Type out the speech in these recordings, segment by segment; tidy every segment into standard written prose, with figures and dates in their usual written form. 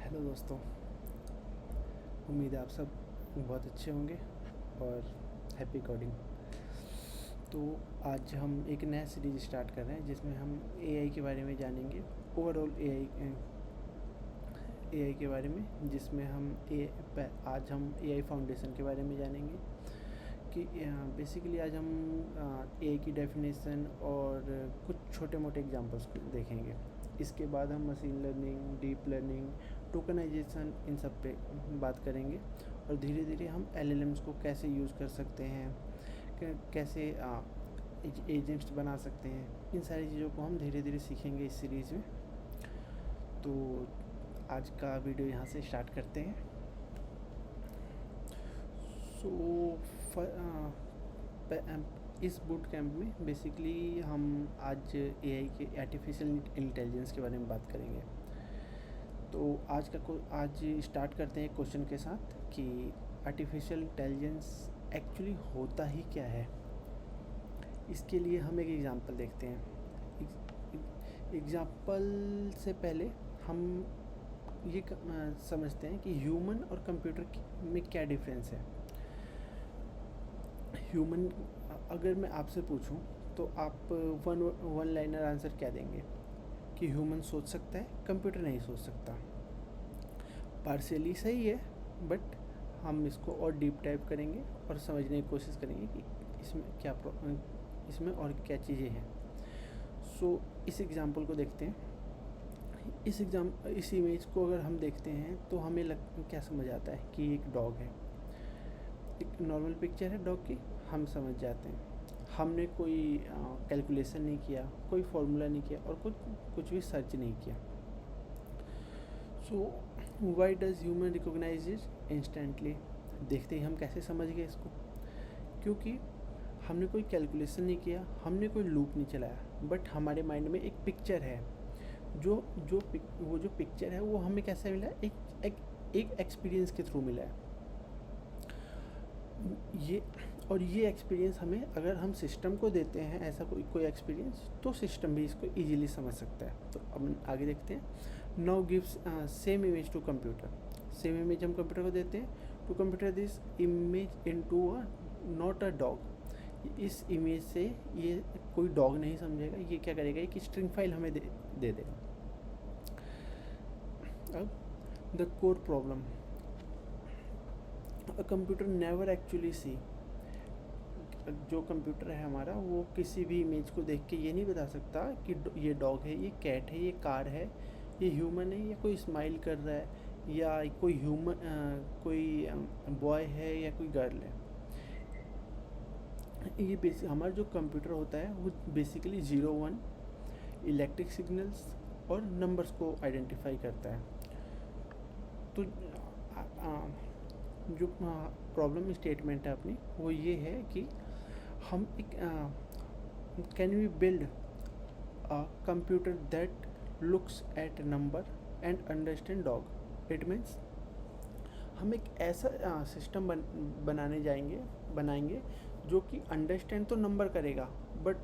Hello दोस्तों, उम्मीद है आप सब बहुत अच्छे होंगे और हैप्पी कोडिंग। तो आज हम एक नया सीरीज़ स्टार्ट कर रहे हैं जिसमें हम एआई के बारे में जानेंगे। ओवरऑल एआई के बारे में, जिसमें आज हम एआई फाउंडेशन के बारे में जानेंगे कि बेसिकली आज हम एआई की डेफिनेशन और कुछ छोटे मोटे एग्जांपल्स देखेंगे। इसके बाद हम machine learning, deep learning, tokenization, इन सब पे बात करेंगे और धीरे धीरे हम एलएलएम्स को कैसे यूज़ कर सकते हैं, कैसे एजेंट्स बना सकते हैं। इन सारी चीज़ों को हम धीरे धीरे सीखेंगे इस सीरीज़ में। तो आज का वीडियो यहाँ से स्टार्ट करते हैं। इस बूट कैंप में बेसिकली हम आज एआई के आर्टिफिशियल इंटेलिजेंस के बारे में बात करेंगे। तो आज स्टार्ट करते हैं एक क्वेश्चन के साथ कि आर्टिफिशियल इंटेलिजेंस एक्चुअली होता ही क्या है। इसके लिए हम एक एग्जांपल देखते हैं। एग्जांपल से पहले हम ये समझते हैं कि ह्यूमन और कंप्यूटर में क्या डिफरेंस है। ह्यूमन, अगर मैं आपसे पूछूं तो आप वन लाइनर आंसर क्या देंगे कि ह्यूमन सोच सकता है, कंप्यूटर नहीं सोच सकता। पार्शियली सही है, बट हम इसको और डीप डाइव करेंगे और समझने की कोशिश करेंगे कि इसमें और क्या चीज़ें हैं। सो इस एग्जांपल को देखते हैं। इस इमेज को अगर हम देखते हैं तो हमें क्या समझ आता है कि एक डॉग है। एक नॉर्मल पिक्चर है डॉग की, हम समझ जाते हैं। हमने कोई कैलकुलेशन नहीं किया, कोई फॉर्मूला नहीं किया और कुछ भी सर्च नहीं किया। So why does human recognise it instantly. देखते ही हम कैसे समझ गए इसको, क्योंकि हमने कोई कैलकुलेशन नहीं किया, हमने कोई लूप नहीं चलाया, बट हमारे माइंड में एक पिक्चर है। वो जो पिक्चर है वो हमें कैसे मिला, एक एक्सपीरियंस के थ्रू मिला है। ये एक्सपीरियंस हमें, अगर हम सिस्टम को देते हैं ऐसा कोई एक्सपीरियंस, तो सिस्टम भी इसको इजीली समझ सकता है। तो अब आगे देखते हैं। Now gives same image to computer. Same image हम कंप्यूटर को देते हैं to computer this image into not a dog. इस इमेज से ये कोई डॉग नहीं समझेगा। ये क्या करेगा, एक स्ट्रिंग फाइल हमें दे देगा। अब the core problem, a computer never actually see. जो कंप्यूटर है हमारा, वो किसी भी इमेज को देख के ये नहीं बता सकता कि ये डॉग है, ये कैट है, ये कार है, ये ह्यूमन है, या कोई स्माइल कर रहा है, या कोई बॉय है या कोई गर्ल है। ये हमारा जो कंप्यूटर होता है वो बेसिकली 0-1 इलेक्ट्रिक सिग्नल्स और नंबर्स को आइडेंटिफाई करता है। तो जो प्रॉब्लम स्टेटमेंट है अपनी, वो ये है कि हम can we build a computer that looks at number and understand dog. It means हम एक ऐसा सिस्टम बनाएंगे जो कि अंडरस्टैंड तो नंबर करेगा, बट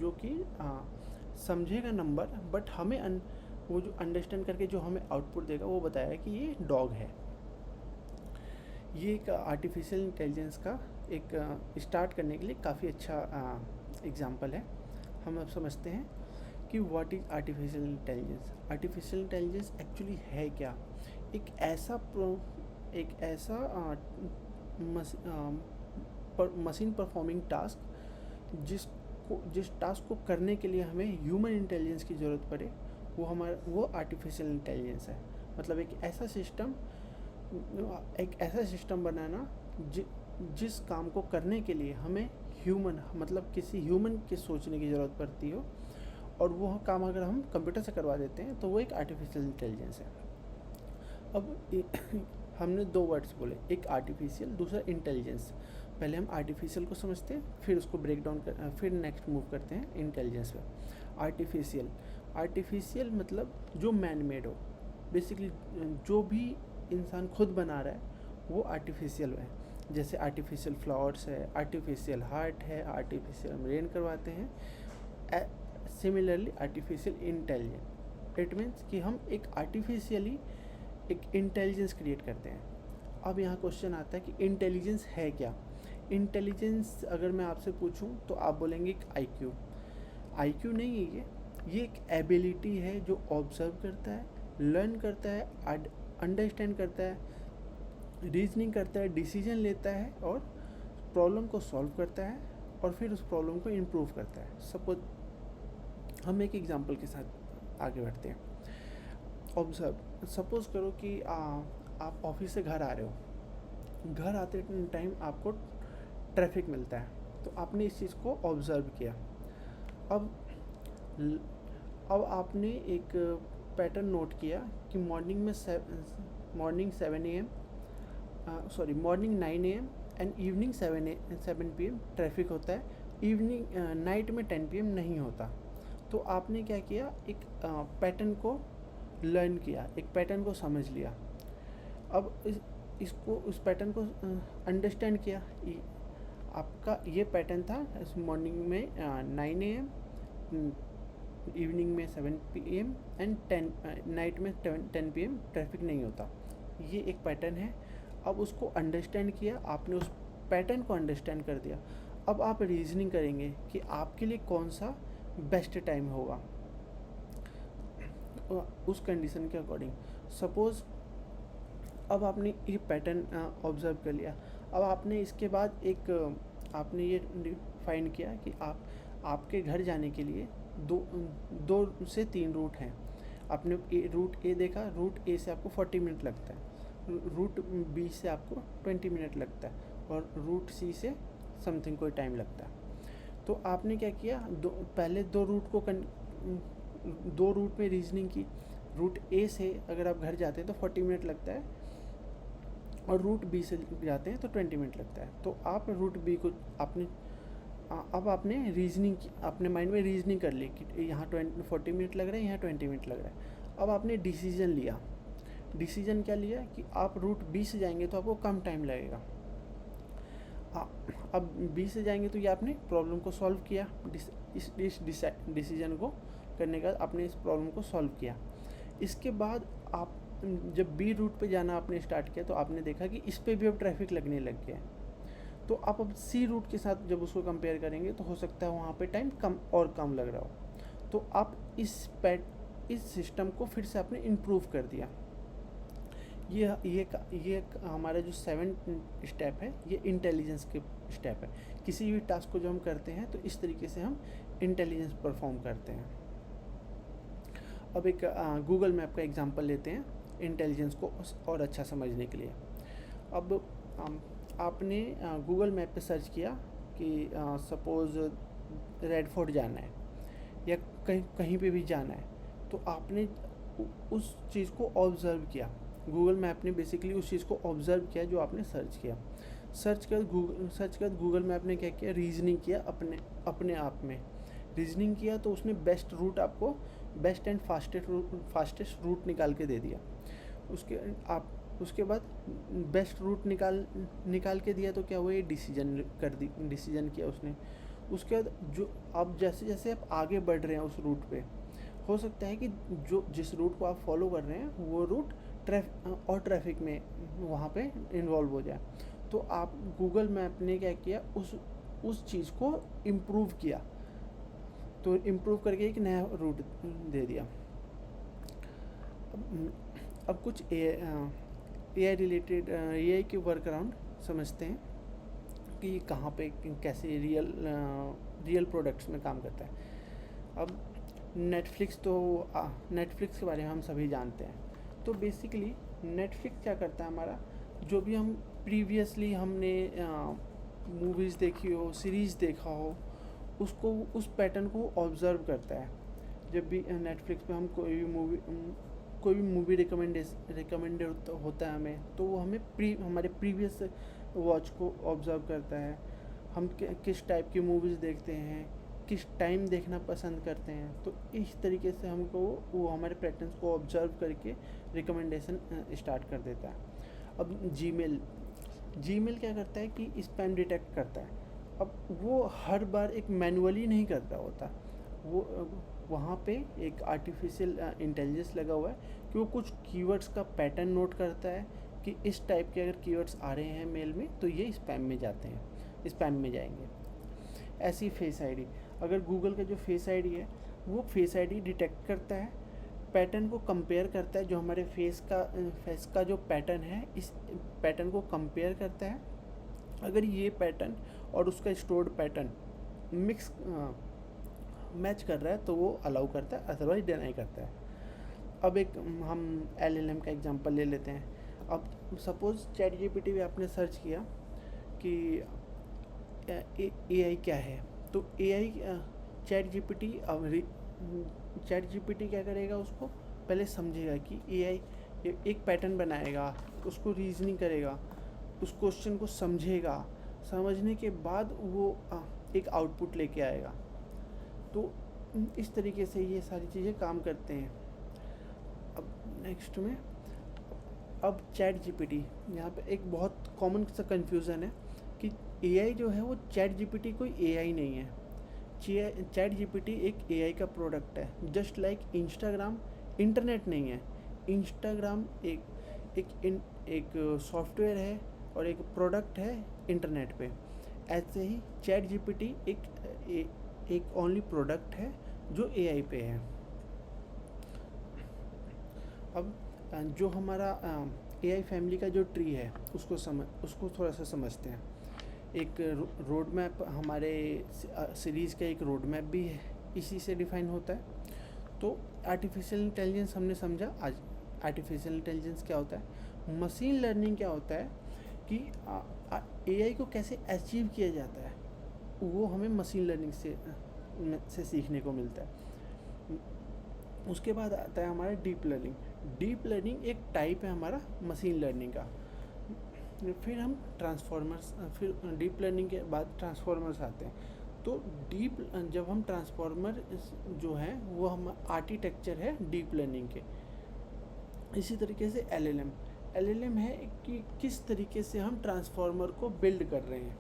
जो कि समझेगा नंबर, बट हमें वो जो अंडरस्टैंड करके जो हमें आउटपुट देगा वो बताएगा कि ये डॉग है। ये एक आर्टिफिशियल इंटेलिजेंस का एक स्टार्ट करने के लिए काफ़ी अच्छा एग्जांपल है। हम अब समझते हैं कि what is artificial intelligence. Artificial intelligence actually है क्या। एक ऐसा मशीन परफॉर्मिंग टास्क जिस टास्क को करने के लिए हमें ह्यूमन इंटेलिजेंस की ज़रूरत पड़े, वो आर्टिफिशियल इंटेलिजेंस है। मतलब एक ऐसा सिस्टम बनाना जिस काम को करने के लिए हमें किसी ह्यूमन के सोचने की ज़रूरत पड़ती हो, और वो काम अगर हम कंप्यूटर से करवा देते हैं तो वो एक आर्टिफिशियल इंटेलिजेंस है। अब हमने दो वर्ड्स बोले, एक आर्टिफिशियल, दूसरा इंटेलिजेंस। पहले हम आर्टिफिशियल को समझते हैं, फिर उसको ब्रेक डाउन फिर नेक्स्ट मूव करते हैं इंटेलिजेंस पे। आर्टिफिशियल मतलब जो मैन मेड हो। बेसिकली जो भी इंसान खुद बना रहा है वो आर्टिफिशियल है। जैसे आर्टिफिशियल फ्लावर्स है, आर्टिफिशियल हार्ट है, आर्टिफिशियल हम रेन करवाते हैं। Similarly artificial intelligence, it means कि हम एक आर्टिफिशियली एक इंटेलिजेंस क्रिएट करते हैं। अब यहाँ क्वेश्चन आता है कि इंटेलिजेंस है क्या। इंटेलिजेंस अगर मैं आपसे पूछूं तो आप बोलेंगे एक आईक्यू। आईक्यू नहीं है ये एक एबिलिटी है जो ऑब्जर्व करता है, लर्न करता है, अंडरस्टैंड करता है, रीजनिंग करता है, डिसीजन लेता है और प्रॉब्लम को सॉल्व करता है और फिर उस प्रॉब्लम को इम्प्रूव करता है। सपोज हम एक एग्जांपल के साथ आगे बढ़ते हैं। ऑब्जर्व, सपोज करो कि आप ऑफिस से घर आ रहे हो, घर आते टाइम आपको ट्रैफिक मिलता है, तो आपने इस चीज़ को ऑब्जर्व किया। अब आपने एक पैटर्न नोट किया कि morning 7 AM morning 9 AM and evening 7 PM traffic होता है, इवनिंग नाइट में 10 PM नहीं होता। तो आपने क्या किया, एक पैटर्न को लर्न किया, एक पैटर्न को समझ लिया। अब उस पैटर्न को अंडरस्टैंड किया। आपका ये पैटर्न था, इस मॉर्निंग में 9 AM, इवनिंग में 7 PM एंड नाइट में 10 PM ट्रैफिक नहीं होता। ये एक पैटर्न है। अब उसको अंडरस्टैंड किया, आपने उस पैटर्न को अंडरस्टैंड कर दिया। अब आप रीजनिंग करेंगे कि आपके लिए कौन सा बेस्ट टाइम होगा उस कंडीशन के अकॉर्डिंग। सपोज़ अब आपने ये पैटर्न ऑब्जर्व कर लिया। अब आपने इसके बाद आपने ये फाइंड किया कि आपके घर जाने के लिए दो से 3 रूट हैं। आपने रूट ए देखा, रूट ए से आपको 40 मिनट लगता है, रूट बी से आपको 20 मिनट लगता है और रूट सी से समथिंग कोई टाइम लगता है। तो आपने क्या किया, पहले दो रूट में रीजनिंग की। रूट ए से अगर आप घर जाते हैं तो 40 मिनट लगता है और रूट बी से जाते हैं तो 20 मिनट लगता है। तो आप रूट बी को आपने रीजनिंग की, अपने माइंड में रीजनिंग कर ली कि यहाँ 40 मिनट लग रहे हैं, यहाँ 20 मिनट लग रहा है। अब आपने डिसीजन लिया। डिसीजन क्या लिया कि आप रूट बी से जाएंगे तो आपको कम टाइम लगेगा। अब बी से जाएंगे तो ये आपने प्रॉब्लम को सॉल्व किया। इस डिसीजन को करने का आपने इस प्रॉब्लम को सॉल्व किया। इसके बाद आप जब बी रूट पे जाना आपने स्टार्ट किया तो आपने देखा कि इस पे भी अब ट्रैफिक लगने लग गया है। तो आप अब सी रूट के साथ जब उसको कंपेयर करेंगे तो हो सकता है वहाँ पे टाइम कम लग रहा हो। तो आप इस सिस्टम को फिर से आपने इम्प्रूव कर दिया। ये हमारा जो 7 स्टेप है, ये इंटेलिजेंस के स्टेप है। किसी भी टास्क को जो हम करते हैं तो इस तरीके से हम इंटेलिजेंस परफॉर्म करते हैं। अब एक गूगल मैप का एग्जांपल लेते हैं इंटेलिजेंस को और अच्छा समझने के लिए। अब आपने गूगल मैप पे सर्च किया कि सपोज़ रेड फोर्ट जाना है या कहीं पे भी जाना है, तो आपने उस चीज़ को ऑब्ज़र्व किया। गूगल मैप ने बेसिकली उस चीज़ को ऑब्ज़र्व किया जो आपने सर्च किया। सर्च कर गूगल मैप ने क्या किया, रीजनिंग किया अपने आप में। रीजनिंग किया तो उसने बेस्ट रूट आपको, बेस्ट एंड फास्टेस्ट रूट निकाल के दे दिया। उसके बाद बेस्ट रूट निकाल के दिया तो क्या हुआ, ये डिसीजन किया उसने। उसके बाद जो अब जैसे जैसे आप आगे बढ़ रहे हैं उस रूट पे, हो सकता है कि जिस रूट को आप फॉलो कर रहे हैं वो रूट ट्रैफिक में वहाँ पे इन्वॉल्व हो जाए। तो आप गूगल मैप ने क्या किया, उस चीज़ को इम्प्रूव किया, तो इम्प्रूव करके एक नया रूट दे दिया। अब कुछ AI रिलेटेड AI के वर्क अराउंड समझते हैं कि कहाँ पे कैसे रियल प्रोडक्ट्स में काम करता है। अब नेटफ्लिक्स के बारे में हम सभी जानते हैं। तो बेसिकली नेटफ्लिक्स क्या करता है, हमारा जो भी हम प्रीवियसली हमने मूवीज़ देखी हो, सीरीज़ देखा हो, उसको उस पैटर्न को ऑब्ज़र्व करता है। जब भी नेटफ्लिक्स पे हम कोई भी मूवी रिकमेंडेड होता है हमें, तो वो हमें हमारे प्रीवियस वॉच को ऑब्ज़र्व करता है। हम किस टाइप की मूवीज़ देखते हैं, किस टाइम देखना पसंद करते हैं, तो इस तरीके से हमको वो हमारे पैटर्न्स को ऑब्ज़र्व करके रिकमेंडेशन स्टार्ट कर देता है। अब जीमेल क्या करता है कि स्पैम डिटेक्ट करता है। अब वो हर बार एक मैनुअली नहीं करता होता, वो वहाँ पे एक आर्टिफिशियल इंटेलिजेंस लगा हुआ है कि वो कुछ कीवर्ड्स का पैटर्न नोट करता है कि इस टाइप के अगर कीवर्ड्स आ रहे हैं मेल में तो ये स्पैम में जाते हैं, स्पैम में जाएंगे। ऐसी फेस आईडी, अगर गूगल का जो फेस आईडी है वो फेस आईडी डिटेक्ट करता है, पैटर्न को कंपेयर करता है, जो हमारे फेस का जो पैटर्न है इस पैटर्न को कंपेयर करता है। अगर ये पैटर्न और उसका स्टोर्ड पैटर्न मिक्स मैच कर रहा है तो वो अलाउ करता है, अदरवाइज डिनाई करता है। अब एक हम LLM का एग्जांपल ले लेते हैं। अब सपोज ChatGPT पे आपने सर्च किया कि AI क्या है, तो AI ChatGPT क्या करेगा, उसको पहले समझेगा कि AI एक पैटर्न बनाएगा, उसको रीजनिंग करेगा, उस क्वेश्चन को समझेगा, समझने के बाद वो एक आउटपुट लेके आएगा। तो इस तरीके से ये सारी चीज़ें काम करते हैं। अब नेक्स्ट में अब ChatGPT, यहाँ पे एक बहुत कॉमन सा कन्फ्यूज़न है कि AI जो है वो ChatGPT कोई AI नहीं है। ChatGPT एक AI का प्रोडक्ट है, जस्ट लाइक इंस्टाग्राम इंटरनेट नहीं है। इंस्टाग्राम एक सॉफ्टवेयर है और एक प्रोडक्ट है इंटरनेट पे। ऐसे ही ChatGPT एक ओनली प्रोडक्ट है जो AI पे है। अब जो हमारा AI फैमिली का जो ट्री है उसको थोड़ा सा समझते हैं। एक रोड मैप, हमारे सीरीज़ का एक रोड मैप भी है, इसी से डिफ़ाइन होता है। तो आर्टिफिशियल इंटेलिजेंस हमने समझा। आज आर्टिफिशियल इंटेलिजेंस क्या होता है, मशीन लर्निंग क्या होता है कि AI को कैसे अचीव किया जाता है, वो हमें मशीन लर्निंग से सीखने को मिलता है। उसके बाद आता है हमारा डीप लर्निंग। डीप लर्निंग एक टाइप है हमारा मशीन लर्निंग का। फिर हम फिर डीप लर्निंग के बाद ट्रांसफॉर्मर्स आते हैं। तो जब हम ट्रांसफॉर्मर जो है वो हम आर्किटेक्चर है डीप लर्निंग के। इसी तरीके से LLM है कि किस तरीके से हम ट्रांसफॉर्मर को बिल्ड कर रहे हैं।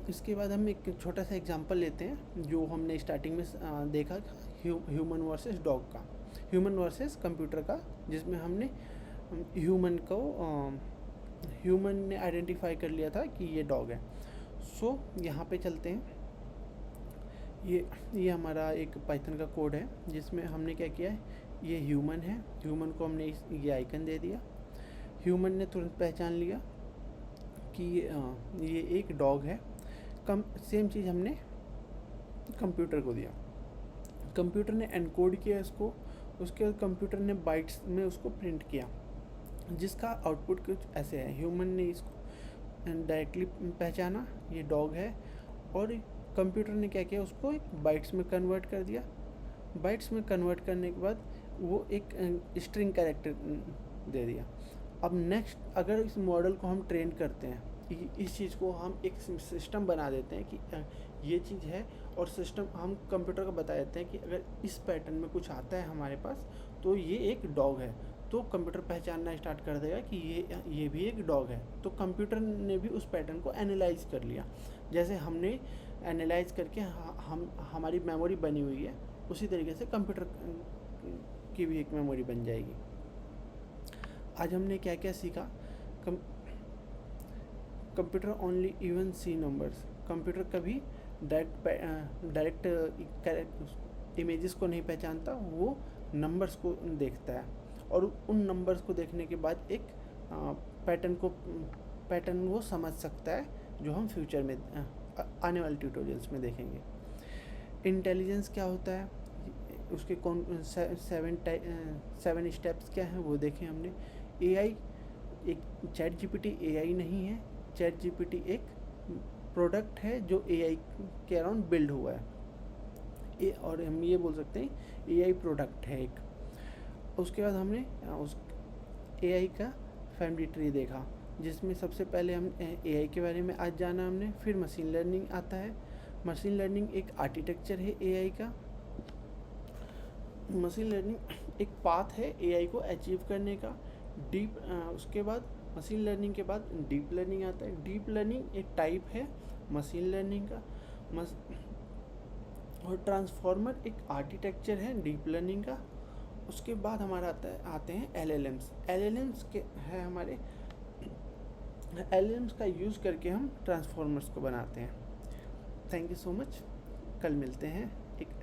इसके बाद हम एक छोटा सा एग्जांपल लेते हैं जो हमने स्टार्टिंग में देखा, ह्यूमन वर्सेस डॉग का, ह्यूमन वर्सेस कंप्यूटर का, जिसमें हमने ह्यूमन ने आइडेंटिफाई कर लिया था कि ये डॉग है। सो यहाँ पे चलते हैं। ये हमारा एक पाइथन का कोड है जिसमें हमने क्या किया है, ये ह्यूमन है, ह्यूमन को हमने ये आइकन दे दिया। ह्यूमन ने तुरंत पहचान लिया कि ये एक डॉग है। सेम चीज़ हमने कंप्यूटर को दिया, कंप्यूटर ने एनकोड किया इसको, उसके बाद कंप्यूटर ने बाइट्स में उसको प्रिंट किया, जिसका आउटपुट कुछ ऐसे है। ह्यूमन ने इसको डायरेक्टली पहचाना ये डॉग है, और कंप्यूटर ने क्या किया, उसको एक बाइट्स में कन्वर्ट कर दिया। बाइट्स में कन्वर्ट करने के बाद वो एक स्ट्रिंग कैरेक्टर दे दिया। अब नेक्स्ट, अगर इस मॉडल को हम ट्रेन करते हैं, इस चीज़ को हम एक सिस्टम बना देते हैं कि ये चीज़ है, और सिस्टम हम कंप्यूटर को बता देते हैं कि अगर इस पैटर्न में कुछ आता है हमारे पास तो ये एक डॉग है, तो कंप्यूटर पहचानना स्टार्ट कर देगा कि ये भी एक डॉग है। तो कंप्यूटर ने भी उस पैटर्न को एनालाइज कर लिया। जैसे हमने एनालाइज करके हमारी मेमोरी बनी हुई है, उसी तरीके से कंप्यूटर की भी एक मेमोरी बन जाएगी। आज हमने क्या क्या सीखा। कंप्यूटर ओनली इवन सी नंबर्स। कंप्यूटर कभी डायरेक्ट इमेजेस को नहीं पहचानता, वो नंबर्स को देखता है, और उन नंबर्स को देखने के बाद एक पैटर्न वो समझ सकता है, जो हम फ्यूचर में आने वाले ट्यूटोरियल्स में देखेंगे। इंटेलिजेंस क्या होता है, उसके कौन 7 स्टेप्स क्या हैं वो देखें हमने। AI एक ChatGPT AI नहीं है, ChatGPT एक प्रोडक्ट है जो AI के अराउंड बिल्ड हुआ है, और हम ये बोल सकते हैं AI प्रोडक्ट है एक। उसके बाद हमने उस AI का फैमिली ट्री देखा, जिसमें सबसे पहले हम AI के बारे में आज जाना हमने। फिर मशीन लर्निंग आता है। मशीन लर्निंग एक आर्किटेक्चर है AI का। मशीन लर्निंग एक पाथ है AI को अचीव करने का। उसके बाद मशीन लर्निंग के बाद डीप लर्निंग आता है। डीप लर्निंग एक टाइप है मशीन लर्निंग का। और ट्रांसफॉर्मर एक आर्किटेक्चर है डीप लर्निंग का। उसके बाद हमारा आते हैं एलएलएम्स। एलएलएम्स के हैं हमारे, एलएलएम्स का यूज़ करके हम ट्रांसफॉर्मर्स को बनाते हैं। Thank you so much. कल मिलते हैं एक